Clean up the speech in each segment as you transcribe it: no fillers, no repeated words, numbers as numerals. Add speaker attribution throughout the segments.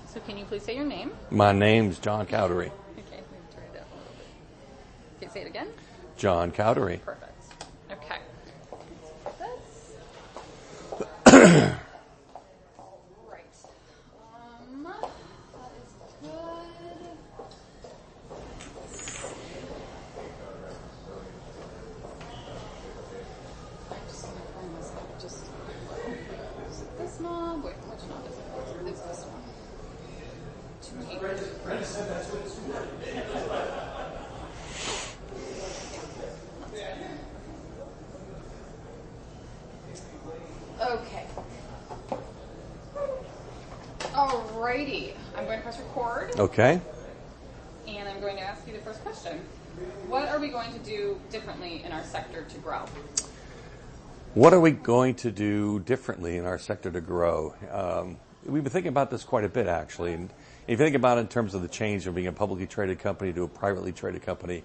Speaker 1: So can you please say your name?
Speaker 2: My name's John Cowdery.
Speaker 1: Okay, let me turn it down a little bit. Okay, say it again.
Speaker 2: John Cowdery.
Speaker 1: Perfect. Okay. Right. That is good. I'm just going to bring this up. Just is it this knob? Wait, which knob is it? It's this one. 2 8. Okay. Alrighty. I'm going to press record.
Speaker 2: Okay.
Speaker 1: And I'm going to ask you the first question. What are we going to do differently in our sector to grow?
Speaker 2: What are we going to do differently in our sector to grow? We've been thinking about this quite a bit, actually. And if you think about it in terms of the change from being a publicly traded company to a privately traded company,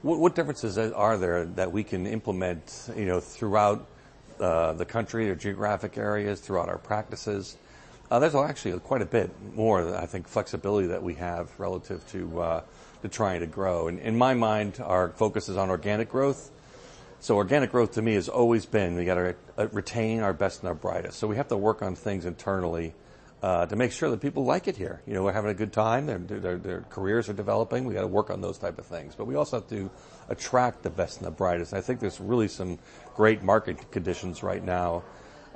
Speaker 2: what differences are there that we can implement, throughout the country or geographic areas, throughout our practices? There's actually quite a bit more, I think, flexibility that we have relative to trying to grow. And in my mind, our focus is on organic growth. So organic growth to me has always been, we got to retain our best and our brightest. So we have to work on things internally to make sure that people like it here. We're having a good time. Their careers are developing. We got to work on those type of things. But we also have to attract the best and the brightest. And I think there's really some great market conditions right now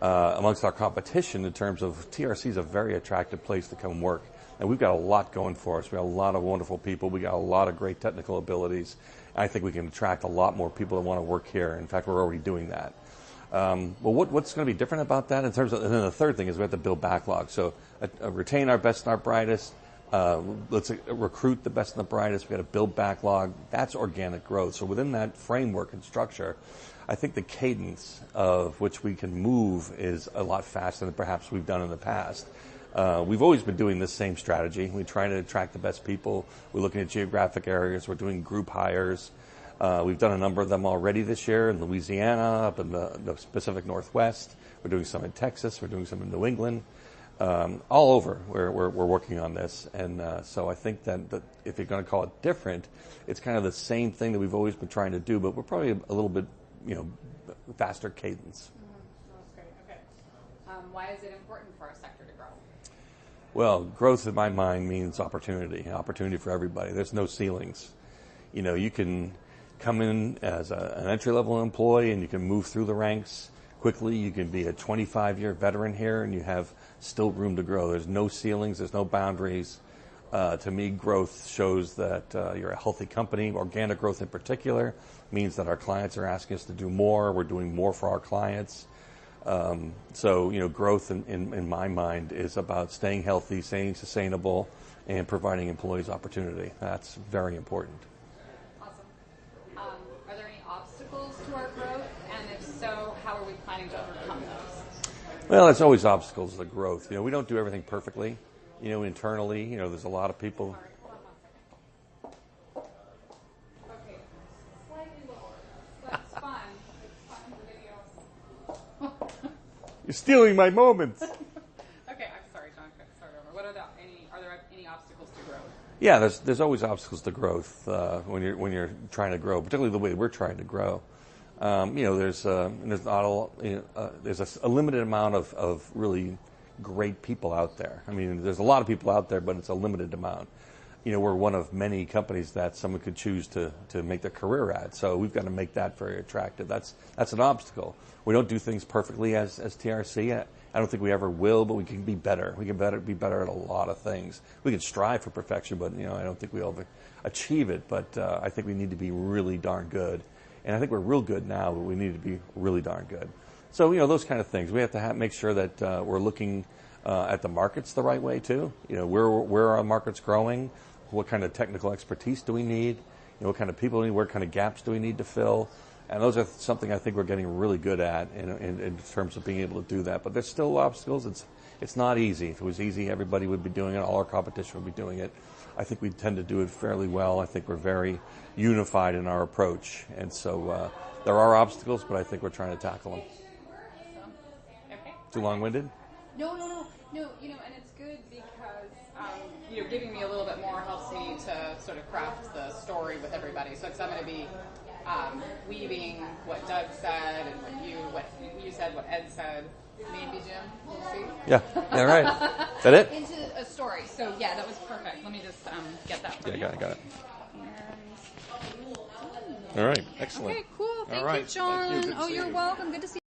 Speaker 2: amongst our competition in terms of TRC is a very attractive place to come work. And we've got a lot going for us. We got a lot of wonderful people. We got a lot of great technical abilities. I think we can attract a lot more people that want to work here. In fact, we're already doing that. Well, what's going to be different about that in terms of, and then the third thing is we have to build backlog. So retain our best and our brightest. Let's recruit the best and the brightest. We've got to build backlog. That's organic growth. So within that framework and structure, I think the cadence of which we can move is a lot faster than perhaps we've done in the past. We've always been doing this same strategy. We try to attract the best people. We're looking at geographic areas. We're doing group hires. We've done a number of them already this year in Louisiana, up in the Pacific Northwest. We're doing some in Texas. We're doing some in New England. All over, we're working on this. And so I think that if you're going to call it different, it's kind of the same thing that we've always been trying to do, but we're probably a little bit, faster cadence.
Speaker 1: That's great. Okay. Why is it important for our sector to grow?
Speaker 2: Well, growth in my mind means opportunity for everybody. There's no ceilings. You can come in as an entry-level employee and you can move through the ranks quickly. You can be a 25-year veteran here and you have still room to grow. There's no ceilings. There's no boundaries. To me, growth shows that you're a healthy company. Organic growth in particular means that our clients are asking us to do more. We're doing more for our clients. So, growth in my mind is about staying healthy, staying sustainable, and providing employees opportunity. That's very important.
Speaker 1: Awesome. Are there any obstacles to our growth? And if so, how are we planning to overcome those?
Speaker 2: Well, there's always obstacles to growth. We don't do everything perfectly. Internally, there's a lot of people.
Speaker 1: Sorry, hold on 1 second. Okay, slightly lower. That's fun. It's fun for videos.
Speaker 2: You're stealing my moments.
Speaker 1: Okay, I'm sorry, John. Start over. Are there any obstacles to growth?
Speaker 2: Yeah, there's always obstacles to growth when you're trying to grow, particularly the way we're trying to grow. There's a limited amount of really great people out there. I mean, there's a lot of people out there, but it's a limited amount. We're one of many companies that someone could choose to make their career at. So we've got to make that very attractive. That's an obstacle. We don't do things perfectly as TRC. I don't think we ever will, but we can be better. We can be better at a lot of things. We can strive for perfection, but I don't think we'll achieve it. But I think we need to be really darn good. And I think we're real good now, but we need to be really darn good. So, those kind of things. We have to make sure that we're looking at the markets the right way, too. Where are our markets growing? What kind of technical expertise do we need? What kind of people do we need? What kind of gaps do we need to fill? And those are something I think we're getting really good at in terms of being able to do that. But there's still obstacles. It's not easy. If it was easy, everybody would be doing it. All our competition would be doing it. I think we tend to do it fairly well. I think we're very unified in our approach. And so there are obstacles, but I think we're trying to tackle them.
Speaker 1: Okay.
Speaker 2: Too long-winded?
Speaker 3: No.
Speaker 1: No, and it's good because, giving me a little bit more helps me to sort of craft the story with everybody. So, because I'm going to be weaving what Doug said and what you said, what Ed said, maybe Jim, we'll see.
Speaker 2: Yeah, right. Is that it?
Speaker 1: Into a story. So, yeah, that was perfect. Let me just get that.
Speaker 2: Yeah, got it.
Speaker 1: And...
Speaker 2: All right, excellent.
Speaker 1: Okay, cool. Thank
Speaker 2: All right.
Speaker 1: you, John.
Speaker 2: Thank you. Good to see
Speaker 1: You're
Speaker 2: you.
Speaker 1: welcome. Good to see you.